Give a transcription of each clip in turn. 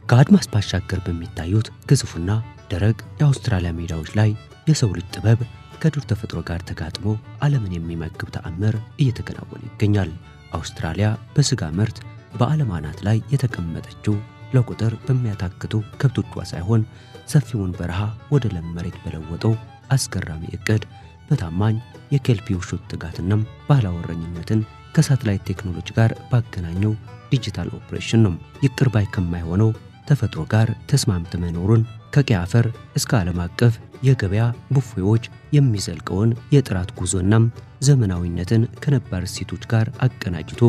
ከአድማስ ባሻገር በሚታዩት ግዙፍና ደረቅ የአውስትራሊያ ሜዳዎች ላይ የሰው ልጅ ጥበብ ከዱር ተፈጥሮ ጋር ተጋጥሞ ዓለምን የሚመግብ ተአምር እየተከናወነ ይገኛል። አውስትራሊያ በስጋ ምርት በዓለም አናት ላይ የተቀመጠችው ለቁጥር በሚያታክቱ ከብቶቿ ሳይሆን ሰፊውን በረሃ ወደ ለም መሬት በለወጠው አስገራሚ እቅድ በታማኝ የኬልፒ ውሾች ትጋትና ባህላዊ እረኝነትን ከሳተላይት ቴክኖሎጂ ጋር ባገናኘው ዲጂታል ኦፕሬሽን ነው። ይቅር ባይ ከማይሆነው ተፈጥሮ ጋር ተስማምቶ መኖሩን ከቀይ አፈር እስከ ዓለም አቀፍ የገበያ ቡፌዎች የሚዘልቀውን የጥራት ጉዞና ዘመናዊነትን ከነባር እሴቶች ጋር አቀናጅቶ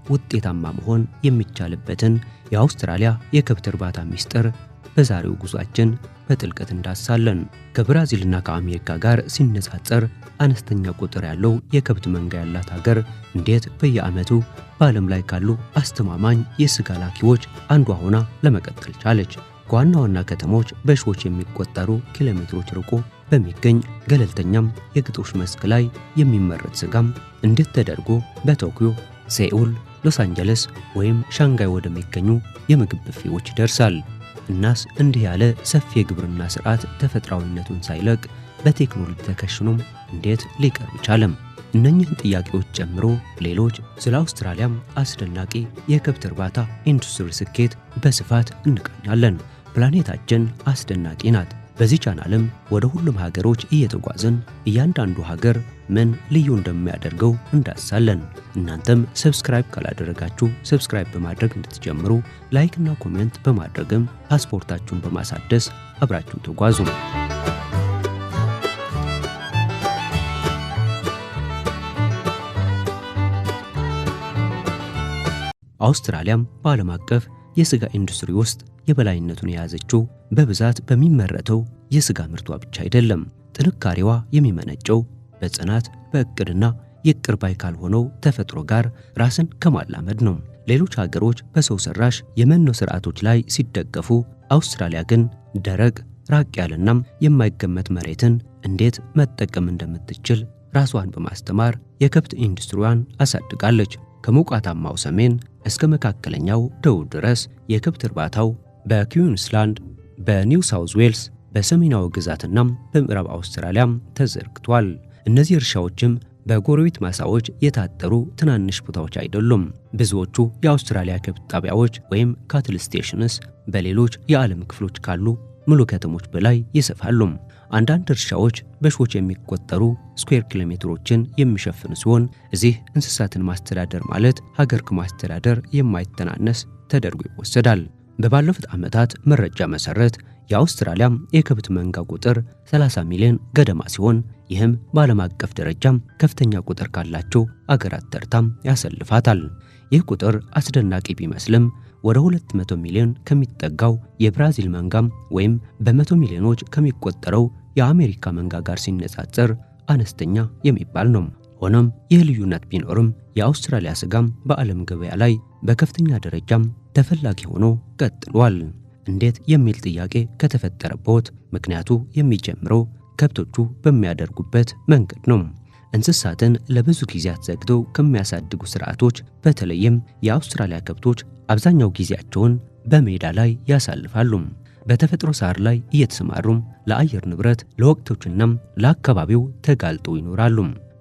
ውጤታማ መሆን የሚቻልበትን የአውስትራሊያ የከብት እርባታ ሚስጥር በዛሬው ጉዟችን በጥልቀት እንዳሳለን። ከብራዚልና ከአሜሪካ ጋር ሲነጻጸር አነስተኛ ቁጥር ያለው የከብት መንጋ ያላት ሀገር እንዴት በየዓመቱ በዓለም ላይ ካሉ አስተማማኝ የስጋ ላኪዎች አንዷ ሆና ለመቀጠል ቻለች? ከዋና ዋና ከተሞች በሺዎች የሚቆጠሩ ኪሎሜትሮች ርቆ በሚገኝ ገለልተኛም የግጦሽ መስክ ላይ የሚመረት ስጋም እንዴት ተደርጎ በቶኪዮ፣ ሴኡል፣ ሎስ አንጀለስ ወይም ሻንጋይ ወደሚገኙ የምግብ ቡፌዎች ይደርሳል? እናስ እንዲህ ያለ ሰፊ የግብርና ስርዓት ተፈጥሯዊነቱን ሳይለቅ በቴክኖሎጂ ተከሽኖም እንዴት ሊቀርብ ቻለም? እነኚህን ጥያቄዎች ጨምሮ ሌሎች ስለ አውስትራሊያም አስደናቂ የከብት እርባታ ኢንዱስትሪ ስኬት በስፋት እንቃኛለን። ፕላኔታችን አስደናቂ ናት። በዚህ ቻናልም ወደ ሁሉም ሀገሮች እየተጓዝን እያንዳንዱ ሀገር ምን ልዩ እንደሚያደርገው እንዳሳለን። እናንተም ሰብስክራይብ ካላደረጋችሁ ሰብስክራይብ በማድረግ እንድትጀምሩ፣ ላይክ እና ኮሜንት በማድረግም ፓስፖርታችሁን በማሳደስ አብራችሁን ተጓዙ። አውስትራሊያም በዓለም አቀፍ የስጋ ኢንዱስትሪ ውስጥ የበላይነቱን የያዘችው በብዛት በሚመረተው የስጋ ምርቷ ብቻ አይደለም። ጥንካሬዋ የሚመነጨው በጽናት በእቅድና ይቅር ባይ ካልሆነው ተፈጥሮ ጋር ራስን ከማላመድ ነው። ሌሎች ሀገሮች በሰው ሰራሽ የመኖ ስርዓቶች ላይ ሲደገፉ፣ አውስትራሊያ ግን ደረቅ ራቅ ያለናም የማይገመት መሬትን እንዴት መጠቀም እንደምትችል ራሷን በማስተማር የከብት ኢንዱስትሪዋን አሳድጋለች። ከሞቃታማው ሰሜን እስከ መካከለኛው ደቡብ ድረስ የከብት እርባታው በኩዊንስላንድ፣ በኒው ሳውዝ ዌልስ፣ በሰሜናዊ ግዛትና በምዕራብ አውስትራሊያም ተዘርግቷል። እነዚህ እርሻዎችም በጎረቤት ማሳዎች የታጠሩ ትናንሽ ቦታዎች አይደሉም። ብዙዎቹ የአውስትራሊያ ከብት ጣቢያዎች ወይም ካትል ስቴሽንስ በሌሎች የዓለም ክፍሎች ካሉ ሙሉ ከተሞች በላይ ይሰፋሉ። አንዳንድ እርሻዎች በሺዎች የሚቆጠሩ ስኩዌር ኪሎሜትሮችን የሚሸፍኑ ሲሆን እዚህ እንስሳትን ማስተዳደር ማለት ሀገር ከማስተዳደር የማይተናነስ ተደርጎ ይወሰዳል። በባለፉት ዓመታት መረጃ መሰረት የአውስትራሊያ የከብት መንጋ ቁጥር 30 ሚሊዮን ገደማ ሲሆን ይህም በዓለም አቀፍ ደረጃም ከፍተኛ ቁጥር ካላቸው አገራት ተርታም ያሰልፋታል። ይህ ቁጥር አስደናቂ ቢመስልም ወደ 200 ሚሊዮን ከሚጠጋው የብራዚል መንጋም ወይም በመቶ ሚሊዮኖች ከሚቆጠረው የአሜሪካ መንጋ ጋር ሲነጻጸር አነስተኛ የሚባል ነው። ሆኖም ይህ ልዩነት ቢኖርም የአውስትራሊያ ስጋም በዓለም ገበያ ላይ በከፍተኛ ደረጃም ተፈላጊ ሆኖ ቀጥሏል። እንዴት የሚል ጥያቄ ከተፈጠረበት ምክንያቱ የሚጀምረው ከብቶቹ በሚያደርጉበት መንገድ ነው። እንስሳትን ለብዙ ጊዜያት ዘግተው ከሚያሳድጉ ስርዓቶች በተለይም የአውስትራሊያ ከብቶች አብዛኛው ጊዜያቸውን በሜዳ ላይ ያሳልፋሉ። በተፈጥሮ ሳር ላይ እየተሰማሩም ለአየር ንብረት ለወቅቶችና ለአካባቢው ተጋልጠው ይኖራሉ።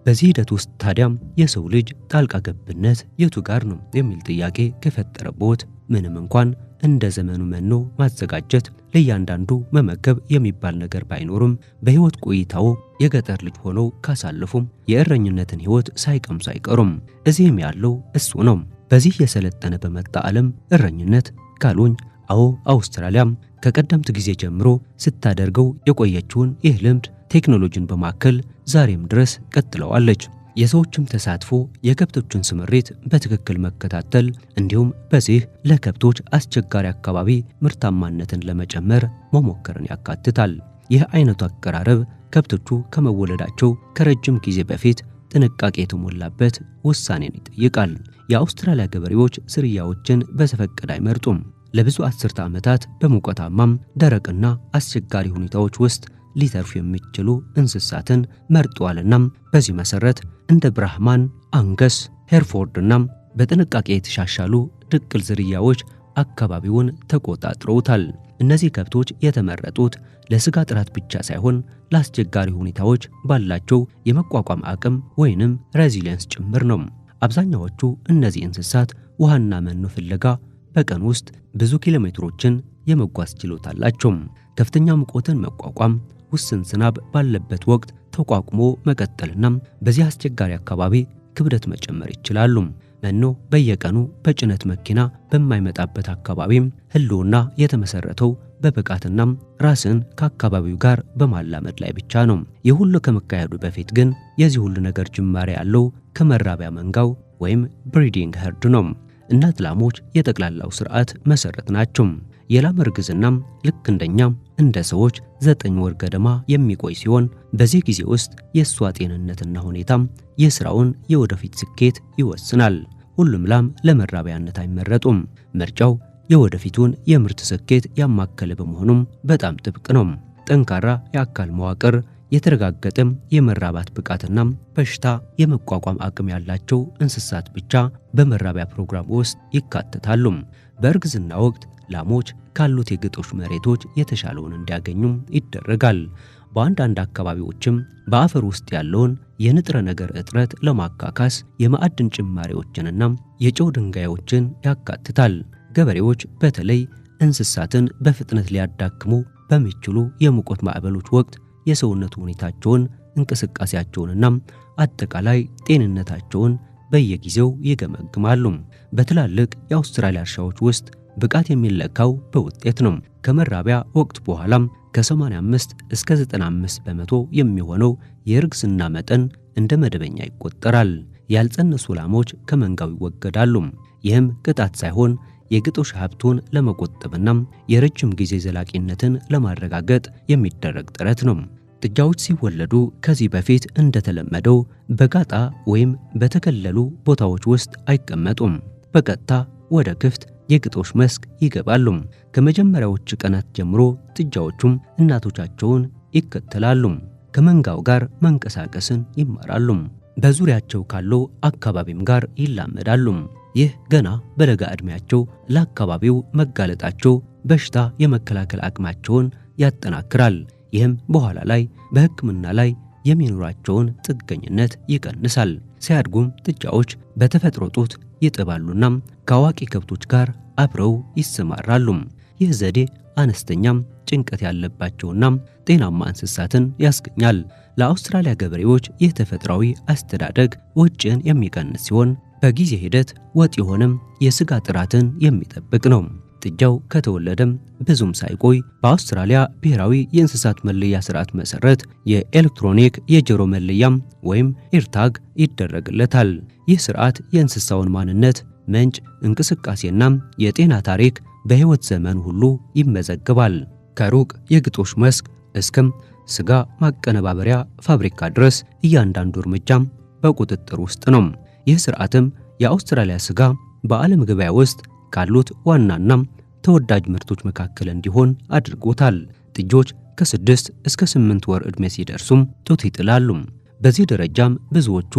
በዚህ ሂደት ውስጥ ታዲያም የሰው ልጅ ጣልቃ ገብነት የቱ ጋር ነው የሚል ጥያቄ ከፈጠረበት ምንም እንኳን እንደ ዘመኑ መኖ ማዘጋጀት ለእያንዳንዱ መመገብ የሚባል ነገር ባይኖርም በህይወት ቆይታው የገጠር ልጅ ሆነው ካሳለፉም የእረኝነትን ህይወት ሳይቀምሱ አይቀሩም። እዚህም ያለው እሱ ነው። በዚህ የሰለጠነ በመጣ ዓለም እረኝነት ካሉኝ አዎ አውስትራሊያም ከቀደምት ጊዜ ጀምሮ ስታደርገው የቆየችውን ይህ ልምድ ቴክኖሎጂን በማከል ዛሬም ድረስ ቀጥለዋለች። የሰዎችም ተሳትፎ የከብቶችን ስምሪት በትክክል መከታተል እንዲሁም በዚህ ለከብቶች አስቸጋሪ አካባቢ ምርታማነትን ለመጨመር መሞከርን ያካትታል። ይህ አይነቱ አቀራረብ ከብቶቹ ከመወለዳቸው ከረጅም ጊዜ በፊት ጥንቃቄ የተሞላበት ውሳኔን ይጠይቃል። የአውስትራሊያ ገበሬዎች ዝርያዎችን በዘፈቀደ አይመርጡም። ለብዙ አስርተ ዓመታት በሙቀታማም ደረቅና አስቸጋሪ ሁኔታዎች ውስጥ ሊተርፉ የሚችሉ እንስሳትን መርጧልና በዚህ መሰረት እንደ ብራህማን፣ አንገስ፣ ሄርፎርድና በጥንቃቄ የተሻሻሉ ድቅል ዝርያዎች አካባቢውን ተቆጣጥረውታል። እነዚህ ከብቶች የተመረጡት ለስጋ ጥራት ብቻ ሳይሆን ለአስቸጋሪ ሁኔታዎች ባላቸው የመቋቋም አቅም ወይንም ሬዚሊየንስ ጭምር ነው። አብዛኛዎቹ እነዚህ እንስሳት ውሃና መኖ ፍለጋ በቀን ውስጥ ብዙ ኪሎሜትሮችን የመጓዝ ችሎታ አላቸው። ከፍተኛ ሙቀትን መቋቋም፣ ውስን ዝናብ ባለበት ወቅት ተቋቁሞ መቀጠልና በዚህ አስቸጋሪ አካባቢ ክብደት መጨመር ይችላሉ። መኖ በየቀኑ በጭነት መኪና በማይመጣበት አካባቢም ህልውና የተመሰረተው በብቃትና ራስን ከአካባቢው ጋር በማላመድ ላይ ብቻ ነው። ይህ ሁሉ ከመካሄዱ በፊት ግን የዚህ ሁሉ ነገር ጅማሬ ያለው ከመራቢያ መንጋው ወይም ብሪዲንግ ሄርድ ነው። እናት ላሞች የጠቅላላው ስርዓት መሰረት ናቸው። የላም እርግዝናም ልክ እንደኛ እንደ ሰዎች 9 ወር ገደማ የሚቆይ ሲሆን በዚህ ጊዜ ውስጥ የሷ ጤንነትና ሁኔታም የሥራውን የወደፊት ስኬት ይወስናል። ሁሉም ላም ለመራቢያነት አይመረጡም። ምርጫው የወደፊቱን የምርት ስኬት ያማከለ በመሆኑም በጣም ጥብቅ ነው። ጠንካራ የአካል መዋቅር፣ የተረጋገጠም የመራባት ብቃትና በሽታ የመቋቋም አቅም ያላቸው እንስሳት ብቻ በመራቢያ ፕሮግራም ውስጥ ይካተታሉ። በእርግዝና ወቅት ላሞች ካሉት የግጦሽ መሬቶች የተሻለውን እንዲያገኙ ይደረጋል። በአንዳንድ አካባቢዎችም በአፈር ውስጥ ያለውን የንጥረ ነገር እጥረት ለማካካስ የማዕድን ጭማሪዎችንና የጨው ድንጋዮችን ያካትታል። ገበሬዎች በተለይ እንስሳትን በፍጥነት ሊያዳክሙ በሚችሉ የሙቀት ማዕበሎች ወቅት የሰውነት ሁኔታቸውን፣ እንቅስቃሴያቸውንና አጠቃላይ ጤንነታቸውን በየጊዜው ይገመግማሉ። በትላልቅ የአውስትራሊያ እርሻዎች ውስጥ ብቃት የሚለካው በውጤት ነው። ከመራቢያ ወቅት በኋላም ከ85 እስከ 95 በመቶ የሚሆነው የእርግዝና መጠን እንደ መደበኛ ይቆጠራል። ያልጸነሱ ላሞች ከመንጋው ይወገዳሉ። ይህም ቅጣት ሳይሆን የግጦሽ ሀብቱን ለመቆጠብና የረጅም ጊዜ ዘላቂነትን ለማረጋገጥ የሚደረግ ጥረት ነው። ጥጃዎች ሲወለዱ ከዚህ በፊት እንደተለመደው በጋጣ ወይም በተከለሉ ቦታዎች ውስጥ አይቀመጡም። በቀጥታ ወደ ክፍት የግጦሽ መስክ ይገባሉ። ከመጀመሪያዎቹ ቀናት ጀምሮ ጥጃዎቹም እናቶቻቸውን ይከተላሉ። ከመንጋው ጋር መንቀሳቀስን ይማራሉ። በዙሪያቸው ካለው አካባቢም ጋር ይላመዳሉ። ይህ ገና በለጋ ዕድሜያቸው ለአካባቢው መጋለጣቸው በሽታ የመከላከል አቅማቸውን ያጠናክራል። ይህም በኋላ ላይ በሕክምና ላይ የሚኖራቸውን ጥገኝነት ይቀንሳል። ሲያድጉም ጥጃዎች በተፈጥሮ ጡት ይጥባሉና ከአዋቂ ከብቶች ጋር አብረው ይሰማራሉ። ይህ ዘዴ አነስተኛም ጭንቀት ያለባቸውና ጤናማ እንስሳትን ያስገኛል። ለአውስትራሊያ ገበሬዎች ይህ ተፈጥሯዊ አስተዳደግ ወጪን የሚቀንስ ሲሆን በጊዜ ሂደት ወጥ የሆነም የሥጋ ጥራትን የሚጠብቅ ነው። ጥጃው ከተወለደም ብዙም ሳይቆይ በአውስትራሊያ ብሔራዊ የእንስሳት መለያ ስርዓት መሰረት የኤሌክትሮኒክ የጆሮ መለያም ወይም ኤርታግ ይደረግለታል። ይህ ስርዓት የእንስሳውን ማንነት፣ ምንጭ፣ እንቅስቃሴና የጤና ታሪክ በሕይወት ዘመን ሁሉ ይመዘግባል። ከሩቅ የግጦሽ መስክ እስከም ስጋ ማቀነባበሪያ ፋብሪካ ድረስ እያንዳንዱ እርምጃም በቁጥጥር ውስጥ ነው። ይህ ስርዓትም የአውስትራሊያ ስጋ በዓለም ገበያ ውስጥ ካሉት ዋናና ተወዳጅ ምርቶች መካከል እንዲሆን አድርጎታል። ጥጆች ከ6 እስከ 8 ወር ዕድሜ ሲደርሱም ጡት ይጥላሉ። በዚህ ደረጃም ብዙዎቹ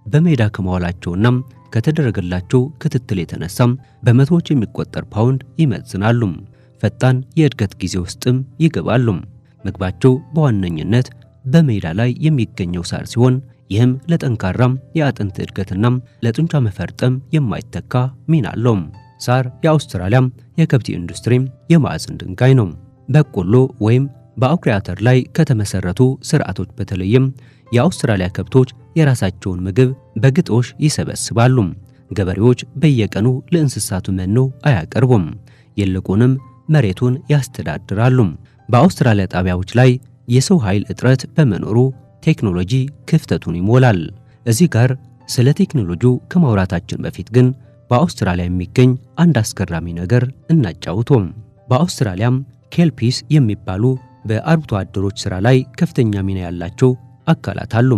በሜዳ ከመዋላቸውና ከተደረገላቸው ክትትል የተነሳም በመቶዎች የሚቆጠር ፓውንድ ይመዝናሉ። ፈጣን የእድገት ጊዜ ውስጥም ይገባሉ። ምግባቸው በዋነኝነት በሜዳ ላይ የሚገኘው ሳር ሲሆን ይህም ለጠንካራም የአጥንት እድገትና ለጡንቻ መፈርጠም የማይተካ ሚና አለው። ሳር የአውስትራሊያ የከብት ኢንዱስትሪ የማዕዘን ድንጋይ ነው። በቆሎ ወይም በአኩሪ አተር ላይ ከተመሰረቱ ስርዓቶች በተለይም የአውስትራሊያ ከብቶች የራሳቸውን ምግብ በግጦሽ ይሰበስባሉ። ገበሬዎች በየቀኑ ለእንስሳቱ መኖ አያቀርቡም፣ ይልቁንም መሬቱን ያስተዳድራሉ። በአውስትራሊያ ጣቢያዎች ላይ የሰው ኃይል እጥረት በመኖሩ ቴክኖሎጂ ክፍተቱን ይሞላል። እዚህ ጋር ስለ ቴክኖሎጂው ከማውራታችን በፊት ግን በአውስትራሊያ የሚገኝ አንድ አስገራሚ ነገር እናጫውቶም። በአውስትራሊያም ኬልፒስ የሚባሉ በአርብቶ አደሮች ሥራ ላይ ከፍተኛ ሚና ያላቸው አካላት አሉ።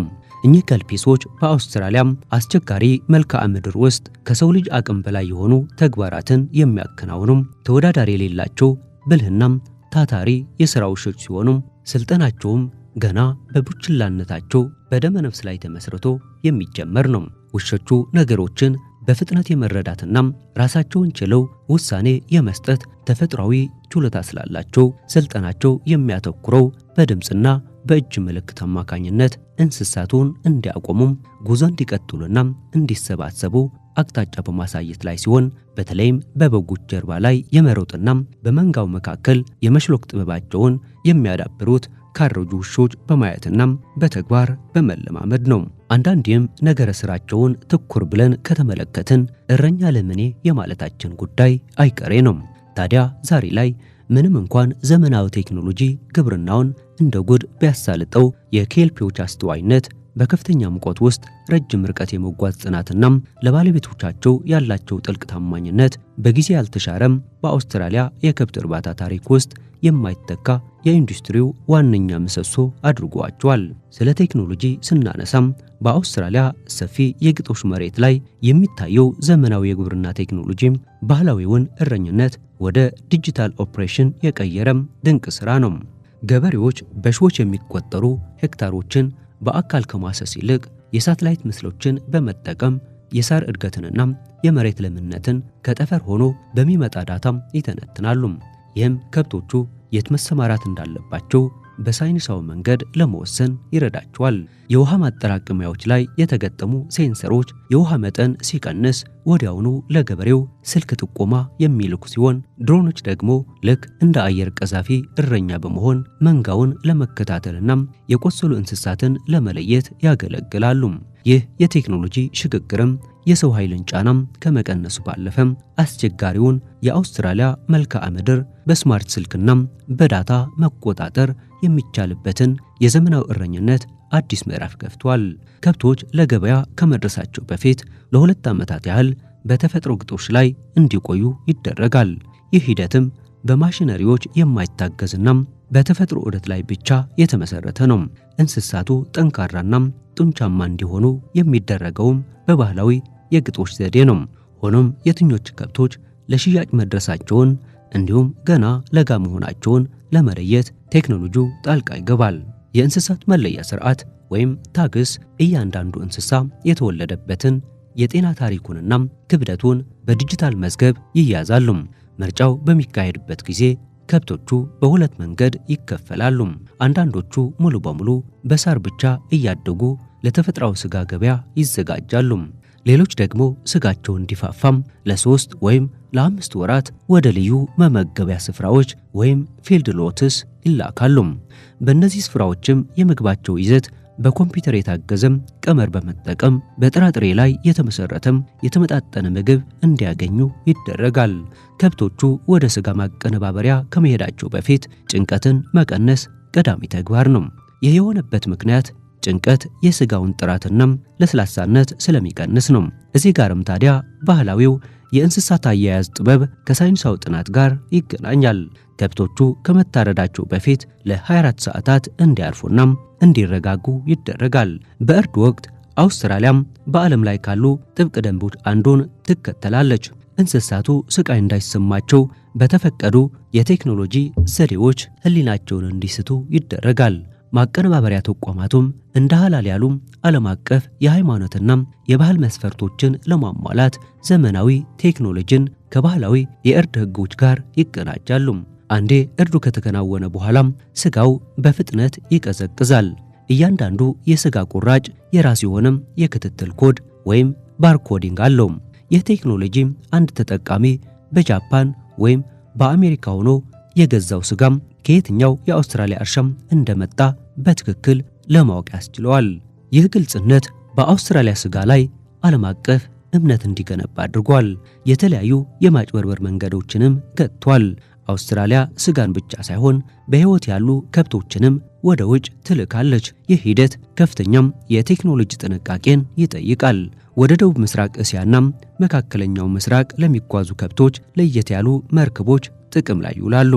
እኚህ ኬልፒሶች በአውስትራሊያም አስቸጋሪ መልክዓ ምድር ውስጥ ከሰው ልጅ አቅም በላይ የሆኑ ተግባራትን የሚያከናውኑ ተወዳዳሪ የሌላቸው ብልህናም ታታሪ የሥራ ውሾች ሲሆኑ ስልጠናቸውም ገና በቡችላነታቸው በደመ ነፍስ ላይ ተመስርቶ የሚጀመር ነው። ውሾቹ ነገሮችን በፍጥነት የመረዳትና ራሳቸውን ችለው ውሳኔ የመስጠት ተፈጥሯዊ ችሎታ ስላላቸው ስልጠናቸው የሚያተኩረው በድምጽና በእጅ ምልክት አማካኝነት እንስሳቱን እንዲያቆሙም ጉዞ እንዲቀጥሉና እንዲሰባሰቡ አቅጣጫ በማሳየት ላይ ሲሆን በተለይም በበጎች ጀርባ ላይ የመሮጥና በመንጋው መካከል የመሽሎክ ጥበባቸውን የሚያዳብሩት ካረጁ ውሾች በማየትና በተግባር በመለማመድ ነው። አንዳንዴም ነገረ ስራቸውን ትኩር ብለን ከተመለከትን እረኛ ለምኔ የማለታችን ጉዳይ አይቀሬ ነው። ታዲያ ዛሬ ላይ ምንም እንኳን ዘመናዊ ቴክኖሎጂ ግብርናውን እንደ ጉድ ቢያሳልጠው የኬልፒዎች አስተዋይነት በከፍተኛ ሙቀት ውስጥ ረጅም ርቀት የመጓዝ ጽናትና ለባለቤቶቻቸው ያላቸው ጥልቅ ታማኝነት በጊዜ ያልተሻረም በአውስትራሊያ የከብት እርባታ ታሪክ ውስጥ የማይተካ የኢንዱስትሪው ዋነኛ ምሰሶ አድርጓቸዋል። ስለ ቴክኖሎጂ ስናነሳም በአውስትራሊያ ሰፊ የግጦሽ መሬት ላይ የሚታየው ዘመናዊ የግብርና ቴክኖሎጂ ባህላዊውን እረኝነት ወደ ዲጂታል ኦፕሬሽን የቀየረም ድንቅ ሥራ ነው። ገበሬዎች በሺዎች የሚቆጠሩ ሄክታሮችን በአካል ከማሰስ ይልቅ የሳተላይት ምስሎችን በመጠቀም የሳር እድገትንና የመሬት ለምነትን ከጠፈር ሆኖ በሚመጣ ዳታም ይተነትናሉ። ይህም ከብቶቹ የት መሰማራት እንዳለባቸው በሳይንሳዊ መንገድ ለመወሰን ይረዳቸዋል። የውሃ ማጠራቀሚያዎች ላይ የተገጠሙ ሴንሰሮች የውሃ መጠን ሲቀንስ ወዲያውኑ ለገበሬው ስልክ ጥቆማ የሚልኩ ሲሆን፣ ድሮኖች ደግሞ ልክ እንደ አየር ቀዛፊ እረኛ በመሆን መንጋውን ለመከታተልና የቆሰሉ እንስሳትን ለመለየት ያገለግላሉ። ይህ የቴክኖሎጂ ሽግግርም የሰው ኃይልን ጫናም ከመቀነሱ ባለፈም አስቸጋሪውን የአውስትራሊያ መልክዓ ምድር በስማርት ስልክና በዳታ መቆጣጠር የሚቻልበትን የዘመናዊ እረኝነት አዲስ ምዕራፍ ከፍቷል። ከብቶች ለገበያ ከመድረሳቸው በፊት ለ2 ዓመታት ያህል በተፈጥሮ ግጦሽ ላይ እንዲቆዩ ይደረጋል። ይህ ሂደትም በማሽነሪዎች የማይታገዝና በተፈጥሮ ዑደት ላይ ብቻ የተመሰረተ ነው። እንስሳቱ ጠንካራና ጡንቻማ እንዲሆኑ የሚደረገውም በባህላዊ የግጦሽ ዘዴ ነው። ሆኖም የትኞቹ ከብቶች ለሽያጭ መድረሳቸውን እንዲሁም ገና ለጋ መሆናቸውን ለመለየት ቴክኖሎጂው ጣልቃ ይገባል። የእንስሳት መለያ ስርዓት ወይም ታግስ እያንዳንዱ እንስሳ የተወለደበትን የጤና ታሪኩንና ክብደቱን በዲጂታል መዝገብ ይያዛሉ። ምርጫው በሚካሄድበት ጊዜ ከብቶቹ በሁለት መንገድ ይከፈላሉ። አንዳንዶቹ ሙሉ በሙሉ በሳር ብቻ እያደጉ ለተፈጥሯዊ ስጋ ገበያ ይዘጋጃሉ። ሌሎች ደግሞ ስጋቸው እንዲፋፋም ለ3 ወይም ለ5 ወራት ወደ ልዩ መመገቢያ ስፍራዎች ወይም ፊልድ ሎትስ ይላካሉ። በእነዚህ ስፍራዎችም የምግባቸው ይዘት በኮምፒውተር የታገዘም ቀመር በመጠቀም በጥራጥሬ ላይ የተመሰረተም የተመጣጠነ ምግብ እንዲያገኙ ይደረጋል። ከብቶቹ ወደ ስጋ ማቀነባበሪያ ከመሄዳቸው በፊት ጭንቀትን መቀነስ ቀዳሚ ተግባር ነው። ይህ የሆነበት ምክንያት ጭንቀት የስጋውን ጥራትና ለስላሳነት ስለሚቀንስ ነው። እዚህ ጋርም ታዲያ ባህላዊው የእንስሳት አያያዝ ጥበብ ከሳይንሳዊ ጥናት ጋር ይገናኛል። ከብቶቹ ከመታረዳቸው በፊት ለ24 ሰዓታት እንዲያርፉና እንዲረጋጉ ይደረጋል። በእርድ ወቅት አውስትራሊያም በዓለም ላይ ካሉ ጥብቅ ደንቦች አንዱን ትከተላለች። እንስሳቱ ስቃይ እንዳይሰማቸው በተፈቀዱ የቴክኖሎጂ ዘዴዎች ህሊናቸውን እንዲስቱ ይደረጋል። ማቀነባበሪያ ተቋማቱም እንደ ሐላል ያሉ ዓለም አቀፍ የሃይማኖትና የባህል መስፈርቶችን ለማሟላት ዘመናዊ ቴክኖሎጂን ከባህላዊ የእርድ ህጎች ጋር ይቀናጃሉ። አንዴ እርዱ ከተከናወነ በኋላም ስጋው በፍጥነት ይቀዘቅዛል። እያንዳንዱ የስጋ ቁራጭ የራሱ የሆነ የክትትል ኮድ ወይም ባርኮዲንግ አለው። ይህ ቴክኖሎጂ አንድ ተጠቃሚ በጃፓን ወይም በአሜሪካ ሆኖ የገዛው ስጋም ከየትኛው የአውስትራሊያ እርሻም እንደመጣ በትክክል ለማወቅ ያስችለዋል። ይህ ግልጽነት በአውስትራሊያ ስጋ ላይ ዓለም አቀፍ እምነት እንዲገነባ አድርጓል። የተለያዩ የማጭበርበር መንገዶችንም ገጥቷል። አውስትራሊያ ስጋን ብቻ ሳይሆን በህይወት ያሉ ከብቶችንም ወደ ውጭ ትልካለች። ይህ ሂደት ከፍተኛም የቴክኖሎጂ ጥንቃቄን ይጠይቃል። ወደ ደቡብ ምስራቅ እስያና መካከለኛው ምስራቅ ለሚጓዙ ከብቶች ለየት ያሉ መርከቦች ጥቅም ላይ ይውላሉ።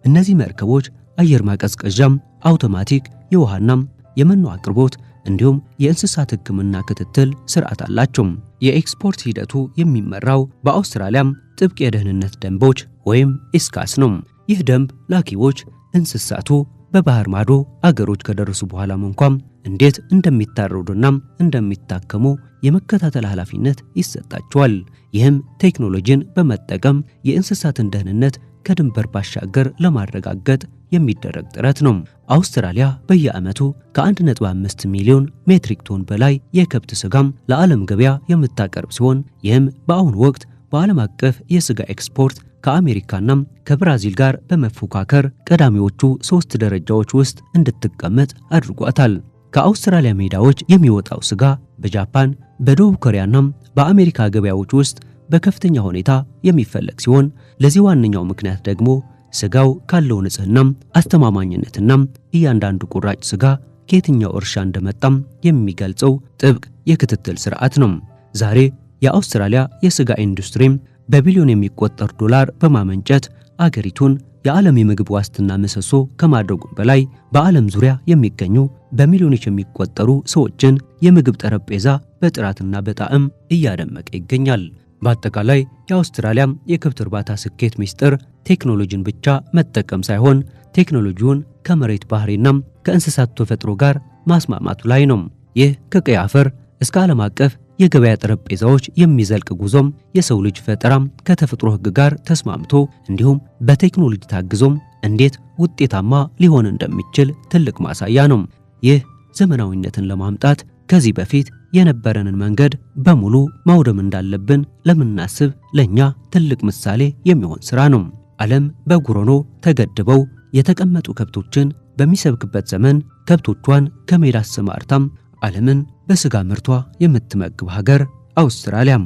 እነዚህ መርከቦች አየር ማቀዝቀዣም፣ አውቶማቲክ የውሃና የመኖ አቅርቦት እንዲሁም የእንስሳት ሕክምና ክትትል ስርዓት አላቸው። የኤክስፖርት ሂደቱ የሚመራው በአውስትራሊያም ጥብቅ የደህንነት ደንቦች ወይም ኢስካስ ነው። ይህ ደንብ ላኪዎች እንስሳቱ በባህር ማዶ አገሮች ከደረሱ በኋላም እንኳን እንዴት እንደሚታረዱና እንደሚታከሙ የመከታተል ኃላፊነት ይሰጣቸዋል። ይህም ቴክኖሎጂን በመጠቀም የእንስሳትን ደህንነት ከድንበር ባሻገር ለማረጋገጥ የሚደረግ ጥረት ነው። አውስትራሊያ በየዓመቱ ከ1.5 ሚሊዮን ሜትሪክ ቶን በላይ የከብት ስጋም ለዓለም ገበያ የምታቀርብ ሲሆን ይህም በአሁኑ ወቅት በዓለም አቀፍ የስጋ ኤክስፖርት ከአሜሪካና ከብራዚል ጋር በመፎካከር ቀዳሚዎቹ 3 ደረጃዎች ውስጥ እንድትቀመጥ አድርጓታል። ከአውስትራሊያ ሜዳዎች የሚወጣው ስጋ በጃፓን፣ በደቡብ ኮሪያና በአሜሪካ ገበያዎች ውስጥ በከፍተኛ ሁኔታ የሚፈለግ ሲሆን ለዚህ ዋነኛው ምክንያት ደግሞ ስጋው ካለው ንጽህና፣ አስተማማኝነትና እያንዳንዱ ቁራጭ ስጋ ከየትኛው እርሻ እንደመጣም የሚገልጸው ጥብቅ የክትትል ስርዓት ነው። ዛሬ የአውስትራሊያ የስጋ ኢንዱስትሪም በቢሊዮን የሚቆጠር ዶላር በማመንጨት አገሪቱን የዓለም የምግብ ዋስትና ምሰሶ ከማድረጉም በላይ በዓለም ዙሪያ የሚገኙ በሚሊዮኖች የሚቆጠሩ ሰዎችን የምግብ ጠረጴዛ በጥራትና በጣዕም እያደመቀ ይገኛል። በአጠቃላይ የአውስትራሊያ የከብት እርባታ ስኬት ሚስጥር ቴክኖሎጂን ብቻ መጠቀም ሳይሆን ቴክኖሎጂውን ከመሬት ባህሪና ከእንስሳት ተፈጥሮ ጋር ማስማማቱ ላይ ነው። ይህ ከቀይ አፈር እስከ ዓለም አቀፍ የገበያ ጠረጴዛዎች የሚዘልቅ ጉዞም የሰው ልጅ ፈጠራም ከተፈጥሮ ሕግ ጋር ተስማምቶ እንዲሁም በቴክኖሎጂ ታግዞም እንዴት ውጤታማ ሊሆን እንደሚችል ትልቅ ማሳያ ነው። ይህ ዘመናዊነትን ለማምጣት ከዚህ በፊት የነበረንን መንገድ በሙሉ ማውደም እንዳለብን ለምናስብ ለኛ ትልቅ ምሳሌ የሚሆን ስራ ነው። ዓለም በጉሮኖ ተገድበው የተቀመጡ ከብቶችን በሚሰብክበት ዘመን ከብቶቿን ከሜዳ አሰማርታም ዓለምን በስጋ ምርቷ የምትመግብ ሀገር አውስትራሊያም።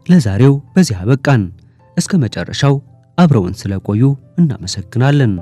ለዛሬው በዚህ አበቃን። እስከ መጨረሻው አብረውን ስለቆዩ እናመሰግናለን።